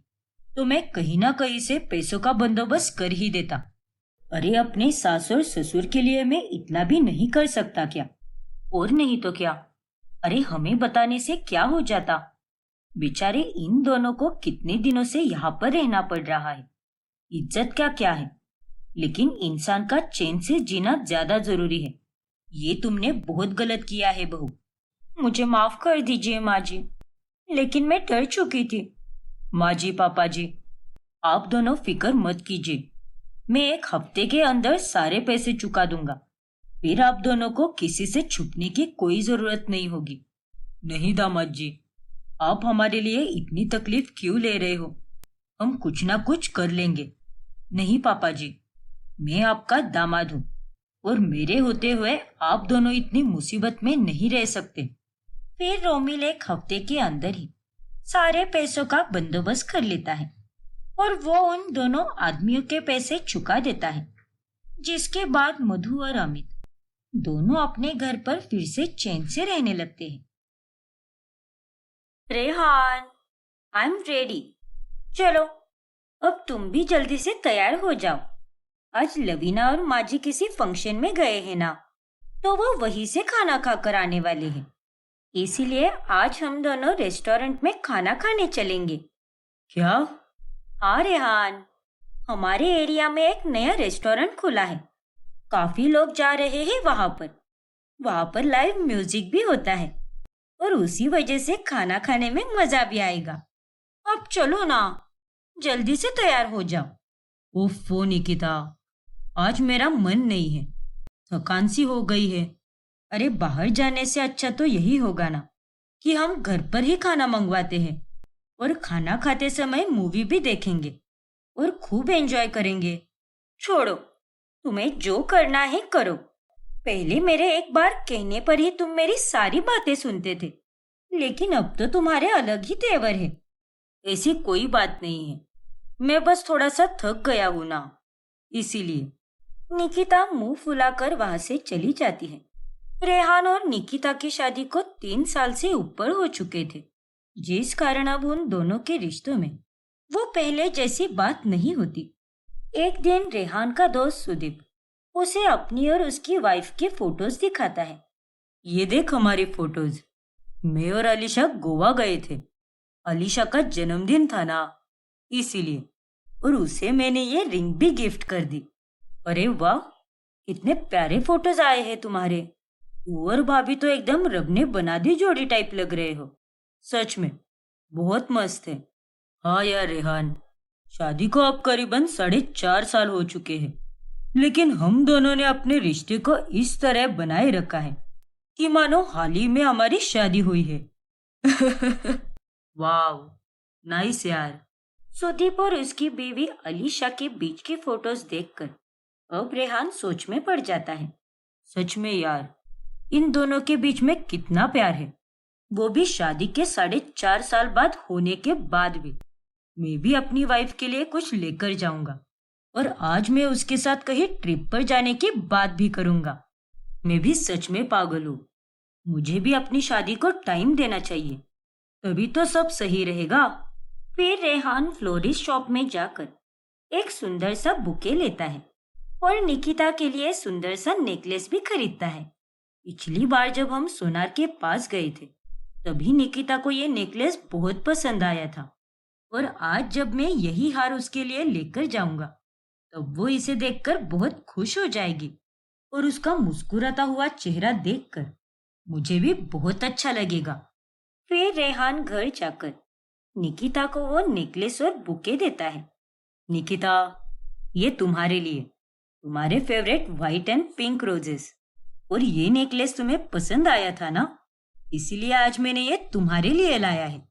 तो मैं कहीं ना कहीं से पैसों का बंदोबस्त कर ही देता। अरे अपने सास और ससुर के लिए मैं इतना भी नहीं कर सकता क्या? और नहीं तो क्या, अरे हमें बताने से क्या हो जाता। बेचारे इन दोनों को कितने दिनों से यहाँ पर रहना पड़ रहा है। इज्जत का क्या है, लेकिन इंसान का चैन से जीना ज्यादा जरूरी है। ये तुमने बहुत गलत किया है बहू। मुझे माफ कर दीजिए माँ जी, लेकिन मैं डर चुकी थी। माँ जी पापा जी, आप दोनों फिक्र मत कीजिए। मैं 1 हफ्ते के अंदर सारे पैसे चुका दूंगा। फिर आप दोनों को किसी से छुपने की कोई जरूरत नहीं होगी। नहीं दामाद जी, आप हमारे लिए इतनी तकलीफ क्यों ले रहे हो? हम कुछ ना कुछ कर लेंगे। नहीं पापा जी, मैं आपका दामाद हूँ और मेरे होते हुए आप दोनों इतनी मुसीबत में नहीं रह सकते। फिर रोमिल 1 हफ्ते के अंदर ही सारे पैसों का बंदोबस्त कर लेता है और वो उन दोनों आदमियों के पैसे चुका देता है, जिसके बाद मधु और अमित दोनों अपने घर पर फिर से चैन से रहने लगते हैं। Rehan, I am ready. चलो अब तुम भी जल्दी से तैयार हो जाओ। आज लवीना और माजी किसी फंक्शन में गए हैं ना, तो वो वहीं से खाना खाकर आने वाले हैं। इसीलिए आज हम दोनों रेस्टोरेंट में खाना खाने चलेंगे। क्या? हाँ रेहान, हमारे एरिया में एक नया रेस्टोरेंट खुला है। काफी लोग जा रहे हैं वहां पर लाइव म्यूजिक भी होता है और उसी वजह से खाना खाने में मजा भी आएगा। अब चलो ना, जल्दी से तैयार हो जाओ। ओफो निकिता, आज मेरा मन नहीं है, थकान सी हो गई है। अरे बाहर जाने से अच्छा तो यही होगा ना कि हम घर पर ही खाना मंगवाते हैं और खाना खाते समय मूवी भी देखेंगे और खूब एंजॉय करेंगे। छोड़ो, तुम्हें जो करना है करो। पहले मेरे एक बार कहने पर ही तुम मेरी सारी बातें सुनते थे, लेकिन अब तो तुम्हारे अलग ही तेवर है। ऐसी कोई बात नहीं है, मैं बस थोड़ा सा थक गया हूं ना, इसीलिए। निकिता मुंह फुलाकर वहां से चली जाती है। रेहान और निकिता की शादी को 3 साल से ऊपर हो चुके थे, जिस कारण अब उन दोनों के रिश्तों में वो पहले जैसी बात नहीं होती। एक दिन रेहान का दोस्त सुदीप उसे अपनी और उसकी वाइफ के फोटोज दिखाता है। ये देख हमारी फोटोज, मैं और अलीशा गोवा गए थे। अलीशा का जन्मदिन था ना, इसीलिए, और उसे मैंने ये रिंग भी गिफ्ट कर दी। अरे वाह, कितने प्यारे फोटोज आए हैं तुम्हारे। तू और भाभी तो एकदम रब ने बना दी जोड़ी टाइप लग रहे हो। सच में बहुत मस्त है। हाँ यार रेहान, शादी को अब करीबन 4.5 साल हो चुके हैं, लेकिन हम दोनों ने अपने रिश्ते को इस तरह बनाए रखा है कि मानो हाल ही में हमारी शादी हुई है। वाह, नाइस यार। सुदीप और उसकी बीवी अलीशा के बीच की फोटोज देखकर अब रेहान सोच में पड़ जाता है। सच में यार, इन दोनों के बीच में कितना प्यार है, वो भी शादी के 4.5 साल बाद होने के बाद भी। मैं भी अपनी वाइफ के लिए कुछ लेकर जाऊंगा और आज मैं उसके साथ कहीं ट्रिप पर जाने की बात भी करूंगा। मैं भी सच में पागल हूँ। मुझे भी अपनी शादी को टाइम देना चाहिए, तभी तो सब सही रहेगा। फिर रेहान फ्लोरिस्ट शॉप में जाकर एक सुंदर सा बुके लेता है और निकिता के लिए सुंदर सा नेकलेस भी खरीदता है। पिछली बार जब हम सोनार के पास गए थे, तभी निकिता को ये नेकलेस बहुत पसंद आया था और आज जब मैं यही हार उसके लिए लेकर जाऊंगा, तब वो इसे देखकर बहुत खुश हो जाएगी और उसका मुस्कुराता हुआ चेहरा देखकर मुझे भी बहुत अच्छा लगेगा। फिर रेहान घर जाकर निकिता को वो नेकलेस और बुके देता है। निकिता, ये तुम्हारे लिए, तुम्हारे favourite white and pink roses. और ये नेकलेस तुम्हें पसंद आया था ना, इसीलिए आज मैंने ये तुम्हारे लिए लाया है।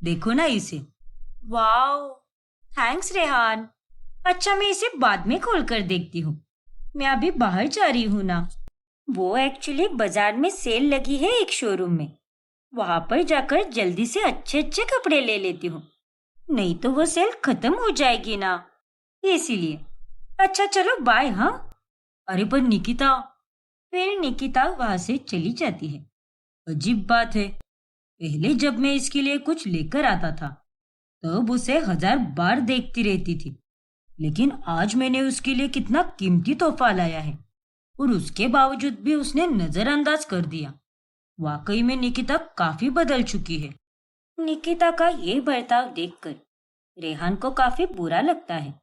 देखो ना इसे। Wow, thanks Rehan. अच्छा, मैं इसे बाद में खोल कर देखती हूँ, मैं अभी बाहर जा रही हूँ ना। वो एक्चुअली बाजार में सेल लगी है एक शोरूम में, वहां पर जाकर जल्दी से अच्छे अच्छे कपड़े ले लेती हूँ। नहीं तो वो सेल खत्म हो जाएगी ना, इसीलिए। अच्छा चलो बाय। हाँ। अरे पर निकिता। फिर निकिता वहां से चली जाती है। अजीब बात है, पहले जब मैं इसके लिए कुछ लेकर आता था तब उसे 1000 बार देखती रहती थी, लेकिन आज मैंने उसके लिए कितना कीमती तोहफा लाया है और उसके बावजूद भी उसने नजरअंदाज कर दिया। वाकई में निकिता काफी बदल चुकी है। निकिता का ये बर्ताव देखकर रेहान को काफी बुरा लगता है।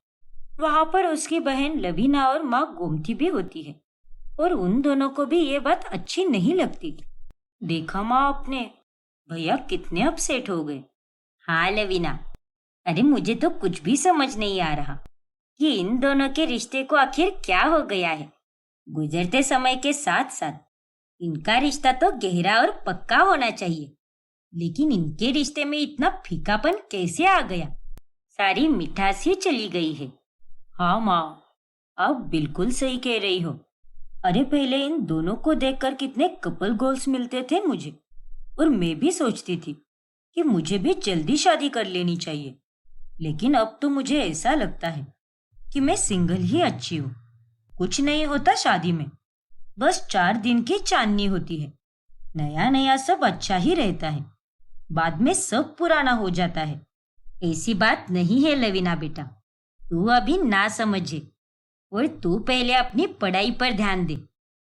वहां पर उसकी बहन लवीना और माँ गोमती भी होती है और उन दोनों को भी ये बात अच्छी नहीं लगती। देखा माँ आपने, भैया कितने अपसेट हो गए। हाँ लवीना, अरे मुझे तो कुछ भी समझ नहीं आ रहा कि इन दोनों के रिश्ते को आखिर क्या हो गया है। गुजरते समय के साथ साथ इनका रिश्ता तो गहरा और पक्का होना चाहिए, लेकिन इनके रिश्ते में इतना फीकापन कैसे आ गया? सारी मिठास ही चली गई है। हाँ माँ, आप बिल्कुल सही कह रही हो। अरे पहले इन दोनों को देखकर कितने कपल गोल्स मिलते थे मुझे, और मैं भी सोचती थी कि मुझे भी जल्दी शादी कर लेनी चाहिए। लेकिन अब तो मुझे ऐसा लगता है कि मैं सिंगल ही अच्छी हूँ। कुछ नहीं होता शादी में, बस 4 दिन की चांदनी होती है। नया नया सब अच्छा ही रहता है, बाद में सब पुराना हो जाता है। ऐसी बात नहीं है लवीना बेटा, तू अभी ना समझे। और तू पहले अपनी पढ़ाई पर ध्यान दे,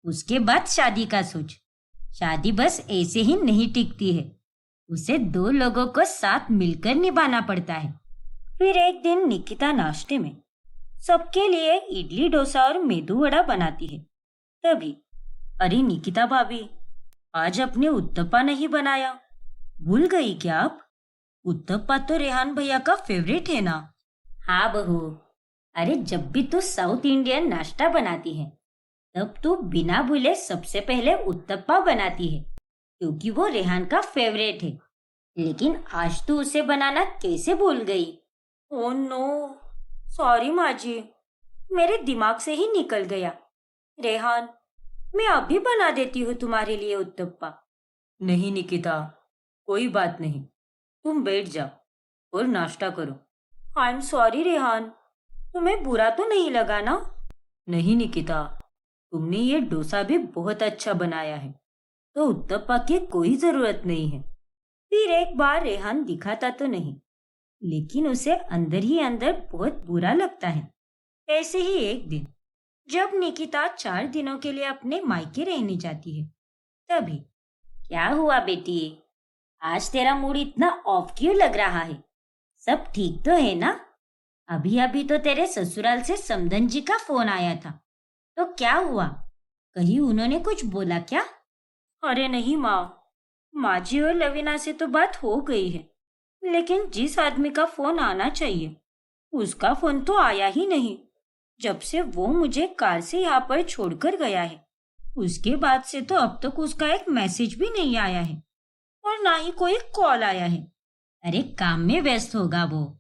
उसके बाद शादी का सोच। शादी बस ऐसे ही नहीं टिकती है, उसे 2 लोगों को साथ मिलकर निभाना पड़ता है। फिर एक दिन निकिता नाश्ते में सबके लिए इडली डोसा और मेदू वड़ा बनाती है। तभी, अरे निकिता भाभी, आज अपने उत्तपा नहीं बनाया, भूल गई क्या आप? उत्तपा तो रेहान भैया का फेवरेट है ना। हाँ बहू, अरे जब भी तू साउथ इंडियन नाश्ता बनाती है तब तू बिना भूले सबसे पहले उत्तपा बनाती है, क्योंकि वो रेहान का फेवरेट है। लेकिन आज तू उसे बनाना कैसे भूल गई? ओह नो, सॉरी माँ जी, मेरे दिमाग से ही निकल गया। रेहान, मैं अभी बना देती हूँ तुम्हारे लिए उत्तपा। नहीं निकिता, कोई बात नहीं, तुम बैठ जाओ और नाश्ता करो। आई एम सॉरी रेहान, तुम्हें बुरा तो नहीं लगा ना? नहीं निकिता, तुमने ये डोसा भी बहुत अच्छा बनाया है, तो उत्तपा की कोई जरूरत नहीं है। फिर एक बार रेहान दिखाता तो नहीं, लेकिन उसे अंदर ही अंदर बहुत बुरा लगता है। ऐसे ही एक दिन जब निकिता 4 दिनों के लिए अपने मायके रहने जाती है, तभी, क्या हुआ बेटी, आज तेरा मूड इतना ऑफ क्यों लग रहा है? सब ठीक तो है ना? अभी अभी तो तेरे ससुराल से समधन जी का फोन आया था, तो क्या हुआ? कहीं उन्होंने कुछ बोला क्या? अरे नहीं माँ जी और लवीना से तो बात हो गई है, लेकिन जिस आदमी का फोन आना चाहिए उसका फोन तो आया ही नहीं। जब से वो मुझे कार से यहाँ पर छोड़कर गया है, उसके बाद से तो अब तक उसका एक मैसेज भी नहीं आया है और ना ही कोई कॉल आया है। अरे काम में व्यस्त होगा वो,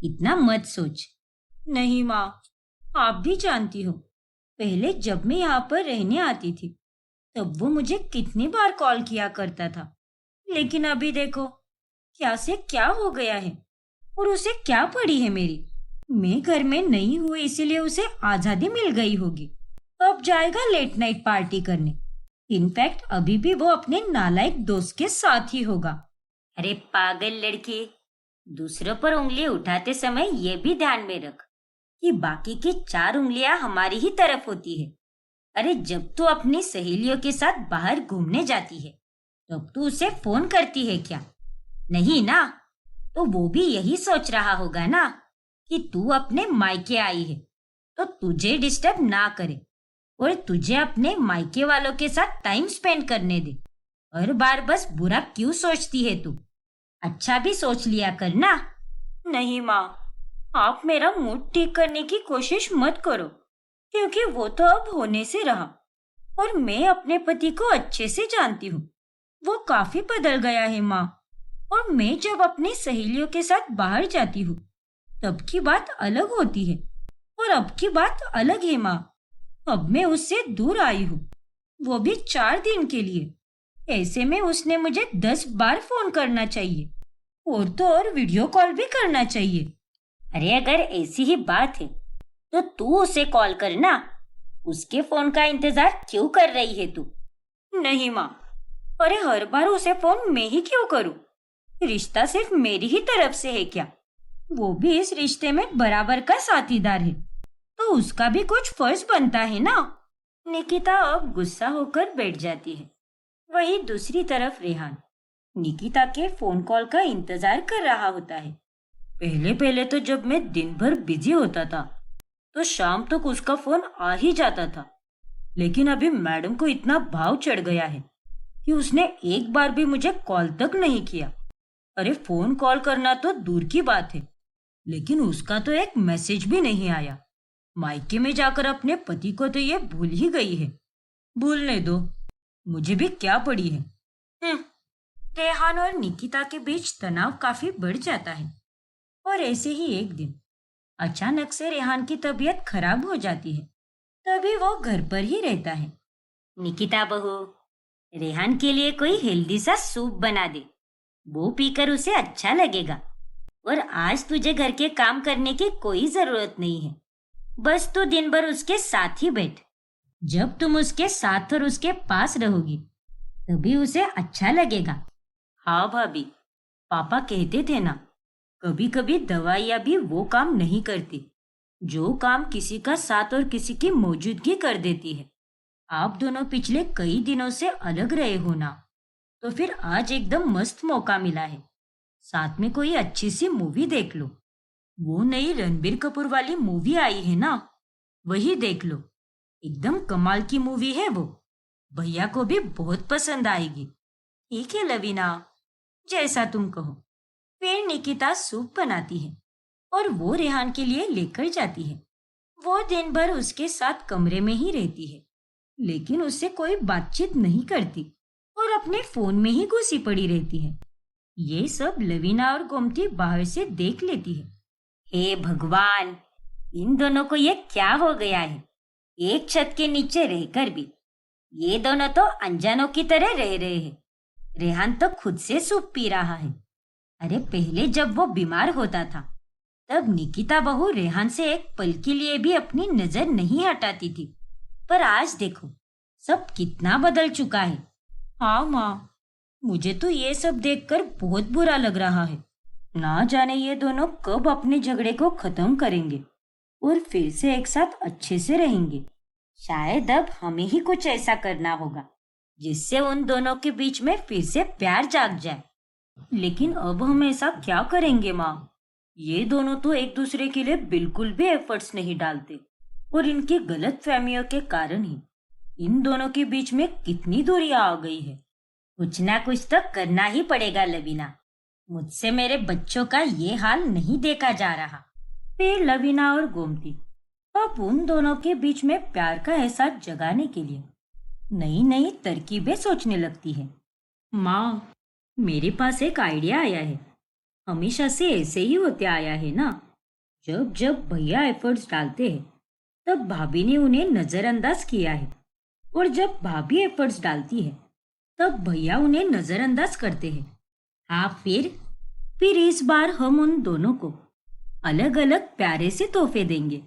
इतना मत सोच। नहीं माँ, आप भी जानती हो, पहले जब मैं यहाँ पर रहने आती थी तब वो मुझे कितनी बार कॉल किया करता था, लेकिन अभी देखो क्या से क्या हो गया है। और उसे क्या पड़ी है मेरी? मैं घर में नहीं हूँ इसीलिए उसे आजादी मिल गई होगी, अब जाएगा लेट नाइट पार्टी करने। इनफैक्ट अभी भी वो अपने नालायक दोस्त के साथ ही होगा। अरे पागल लड़की, दूसरों पर उंगली उठाते समय ये भी ध्यान में रख कि बाकी की 4 उंगलियां हमारी ही तरफ होती है। अरे जब तू अपनी सहेलियों के साथ बाहर घूमने जाती है तब तू उसे फोन करती है क्या? नहीं ना? तो वो भी यही सोच रहा होगा ना कि तू अपने मायके आई है तो तुझे डिस्टर्ब ना करे और तुझे अपने मायके वालों के साथ टाइम स्पेंड करने दे। हर बार बस बुरा क्यों सोचती है तू? अच्छा भी सोच लिया कर ना। नहीं माँ, आप मेरा मूड ठीक करने की कोशिश मत करो, क्योंकि वो तो अब होने से रहा और मैं अपने पति को अच्छे से जानती हूँ। वो काफी बदल गया है माँ, और मैं जब अपनी सहेलियों के साथ बाहर जाती हूँ तब की बात अलग होती है और अब की बात अलग है माँ। अब मैं उससे दूर आई हूँ, वो भी 4 दिन के लिए। ऐसे में उसने मुझे 10 बार फोन करना चाहिए और तो और वीडियो कॉल भी करना चाहिए। अरे अगर ऐसी ही बात है तो तू उसे कॉल करना। उसके फोन का इंतजार क्यों कर रही है तू? नहीं माँ, अरे हर बार उसे फोन मैं ही क्यों करूं? रिश्ता सिर्फ मेरी ही तरफ से है क्या? वो भी इस रिश्ते में बराबर का साथीदार है, तो उसका भी कुछ फर्ज बनता है ना। निकिता अब गुस्सा होकर बैठ जाती है। वहीं दूसरी तरफ रेहान निकिता के फोन कॉल का इंतजार कर रहा होता है। पहले पहले तो जब मैं दिन भर बिजी होता था तो शाम तक उसका फोन आ ही जाता था, लेकिन अभी मैडम को इतना भाव चढ़ गया है कि उसने एक बार भी मुझे कॉल तक नहीं किया। अरे फोन कॉल करना तो दूर की बात है, लेकिन उसका तो एक मैसेज भी नहीं आया। मायके में जाकर अपने पति को तो ये भूल ही गई है। भूलने दो, मुझे भी क्या पड़ी है। रेहान और निकिता के बीच तनाव काफी बढ़ जाता है और ऐसे ही एक दिन अचानक से रेहान की तबीयत खराब हो जाती है। तभी वो घर पर ही रहता है। निकिता बहू, रेहान के लिए कोई हेल्दी सा सूप बना दे, वो पीकर उसे अच्छा लगेगा। और आज तुझे घर के काम करने की कोई जरूरत नहीं है, बस तू दिन भर उसके साथ ही बैठ। जब तुम उसके साथ और उसके पास रहोगी तभी उसे अच्छा लगेगा। हाँ भाभी, पापा कहते थे ना, कभी कभी दवाइयाँ भी वो काम नहीं करती जो काम किसी का साथ और किसी की मौजूदगी कर देती है। आप दोनों पिछले कई दिनों से अलग रहे हो ना, तो फिर आज एकदम मस्त मौका मिला है। साथ में कोई अच्छी सी मूवी देख लो। वो नई रणबीर कपूर वाली मूवी आई है ना, वही देख लो। एकदम कमाल की मूवी है वो, भैया को भी बहुत पसंद आएगी। ठीक है लवीना, जैसा तुम कहो। फिर निकिता सूप बनाती है और वो रेहान के लिए लेकर जाती है। वो दिन भर उसके साथ कमरे में ही रहती है, लेकिन उससे कोई बातचीत नहीं करती और अपने फोन में ही घुसी पड़ी रहती है। ये सब लवीना और गोमती बाहर से देख लेती है। हे भगवान, इन दोनों को ये क्या हो गया है? एक छत के नीचे रहकर भी ये दोनों तो अनजानों की तरह रह रहे हैं। रेहान तो खुद से सूप पी रहा है। अरे पहले जब वो बीमार होता था तब निकिता बहू रेहान से एक पल के लिए भी अपनी नजर नहीं हटाती थी, पर आज देखो सब कितना बदल चुका है। हाँ माँ, मुझे तो ये सब देखकर बहुत बुरा लग रहा है। ना जाने ये दोनों कब अपने झगड़े को खत्म करेंगे और फिर से एक साथ अच्छे से रहेंगे। शायद अब हमें ही कुछ ऐसा करना होगा जिससे उन दोनों के बीच में फिर से प्यार जाग जाए। लेकिन अब हम ऐसा क्या करेंगे माँ? ये दोनों तो एक दूसरे के लिए बिल्कुल भी एफर्ट्स नहीं डालते और इनकी गलत फहमियों के कारण ही इन दोनों के बीच में कितनी दूरियां आ गई है। कुछ ना कुछ तो करना ही पड़ेगा लवीना। मुझसे मेरे बच्चों का ये हाल नहीं देखा जा रहा। फिर लवीना और गोमती अब उन दोनों के बीच में प्यार का एहसास जगाने के लिए नई नई तरकीबें सोचने लगती है। माँ, मेरे पास एक आइडिया आया है। हमेशा से ऐसे ही होते आया है ना, जब जब भैया एफर्ट्स डालते हैं तब भाभी ने उन्हें नजरअंदाज किया है, और जब भाभी एफर्ट्स डालती है तब भैया उन्हें नजरअंदाज करते हैं। हाँ, फिर इस बार हम उन दोनों को अलग अलग प्यारे से तोहफे देंगे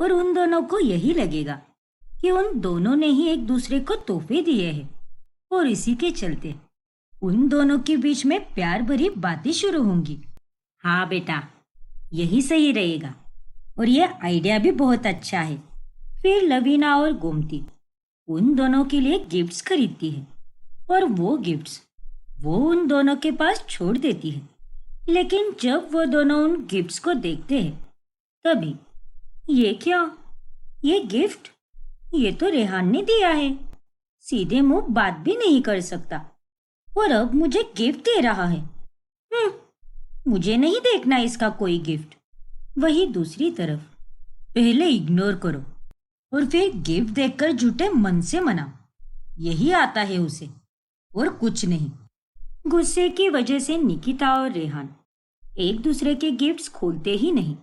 और उन दोनों को यही लगेगा कि उन दोनों ने ही एक दूसरे को तोहफे दिए हैं, और इसी के चलते उन दोनों के बीच में प्यार भरी बातें शुरू होंगी। हाँ बेटा, यही सही रहेगा और ये आइडिया भी बहुत अच्छा है। फिर लवीना और गोमती उन दोनों के लिए गिफ्ट्स खरीदती है और वो गिफ्ट्स वो उन दोनों के पास छोड़ देती है। लेकिन जब वो दोनों उन गिफ्ट्स को देखते हैं तभी, ये क्या, ये गिफ्ट, ये तो रेहान ने दिया है। सीधे मुंह बात भी नहीं कर सकता और अब मुझे गिफ्ट दे रहा है। मुझे नहीं देखना इसका कोई गिफ्ट। वही दूसरी तरफ, पहले इग्नोर करो और फिर गिफ्ट देखकर झूठे मन से मनाओ, यही आता है उसे और कुछ नहीं। गुस्से की वजह से निकिता और रेहान एक दूसरे के गिफ्ट्स खोलते ही नहीं,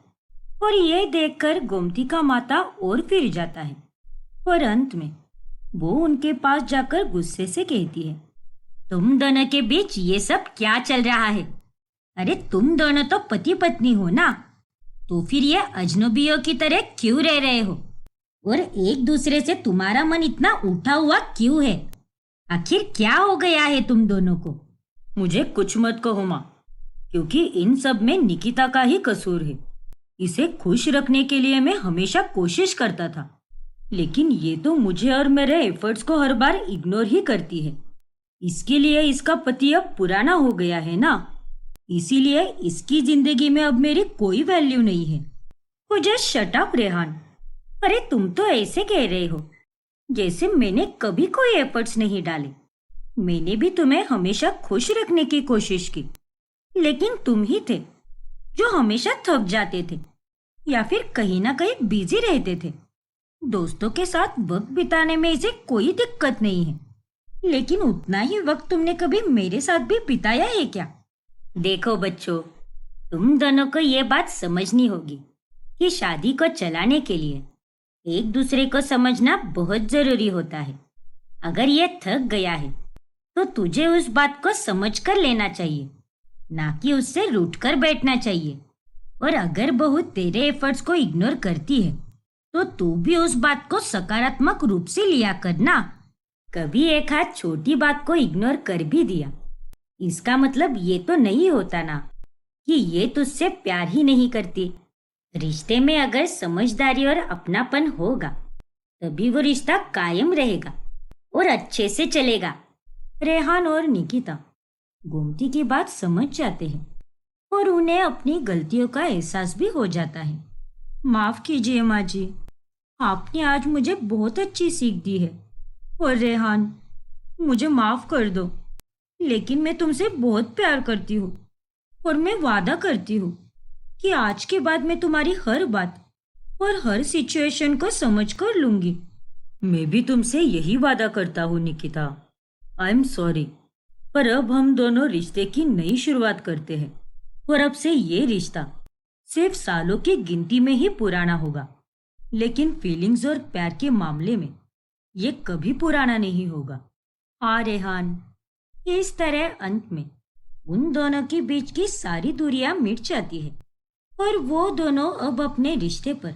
और ये देखकर गोमती का माथा और फिर जाता है। और अंत में वो उनके पास जाकर गुस्से से कहती है, तुम दोनों के बीच ये सब क्या चल रहा है? अरे तुम दोनों तो पति पत्नी हो ना, तो फिर ये अजनबियों की तरह क्यों रह रहे हो? और एक दूसरे से तुम्हारा मन इतना उठा हुआ क्यों है? आखिर क्या हो गया है तुम दोनों को? मुझे कुछ मत कहो माँ, क्योंकि इन सब में निकिता का ही कसूर है। इसे खुश रखने के लिए मैं हमेशा कोशिश करता था, लेकिन ये तो मुझे और मेरे एफर्ट्स को हर बार इग्नोर ही करती है। इसके लिए इसका पति अब पुराना हो गया है ना, इसीलिए इसकी जिंदगी में अब मेरी कोई वैल्यू नहीं है। मुझे शट अप रेहान। अरे तुम तो ऐसे कह रहे हो जैसे मैंने कभी कोई एफर्ट्स नहीं डाले। मैंने भी तुम्हें हमेशा खुश रखने की कोशिश की, लेकिन तुम ही थे जो हमेशा थक जाते थे या फिर कहीं ना कहीं बिजी रहते थे। दोस्तों के साथ वक्त बिताने में इसे कोई दिक्कत नहीं है, लेकिन उतना ही वक्त तुमने कभी मेरे साथ भी बिताया है क्या? देखो बच्चों, तुम दोनों को ये बात समझनी होगी कि शादी को चलाने के लिए एक दूसरे को समझना बहुत जरूरी होता है। अगर ये थक गया है तो तुझे उस बात को समझ कर लेना चाहिए, ना कि उससे रूठ कर बैठना चाहिए। और अगर बहू तेरे एफर्ट्स को इग्नोर करती है तो तू भी उस बात को सकारात्मक रूप से लिया करना। कभी एक हाथ छोटी बात को इग्नोर कर भी दिया, इसका मतलब ये तो नहीं होता ना कि ये तुझसे प्यार ही नहीं करती। रिश्ते में अगर समझदारी और अपनापन होगा तभी वो रिश्ता कायम रहेगा और अच्छे से चलेगा। रेहान और निकिता गोमती की बात समझ जाते हैं और उन्हें अपनी गलतियों का एहसास भी हो जाता है। माफ कीजिए माँ जी, आपने आज मुझे बहुत अच्छी सीख दी है। और रेहान, मुझे माफ कर दो, लेकिन मैं तुमसे बहुत प्यार करती हूँ और मैं वादा करती हूँ कि आज के बाद मैं तुम्हारी हर बात और हर सिचुएशन को समझ कर लूंगी। मैं भी तुमसे यही वादा करता हूँ निकिता। आई एम सॉरी, पर अब हम दोनों रिश्ते की नई शुरुआत करते हैं और अब से ये रिश्ता सिर्फ सालों की गिनती में ही पुराना होगा, लेकिन फीलिंग्स और प्यार के मामले में ये कभी पुराना नहीं होगा। हाँ रेहान, इस तरह अंत में उन दोनों के बीच की सारी दूरियां मिट जाती है और वो दोनों अब अपने रिश्ते पर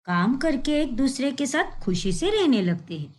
काम करके एक दूसरे के साथ खुशी से रहने लगते हैं।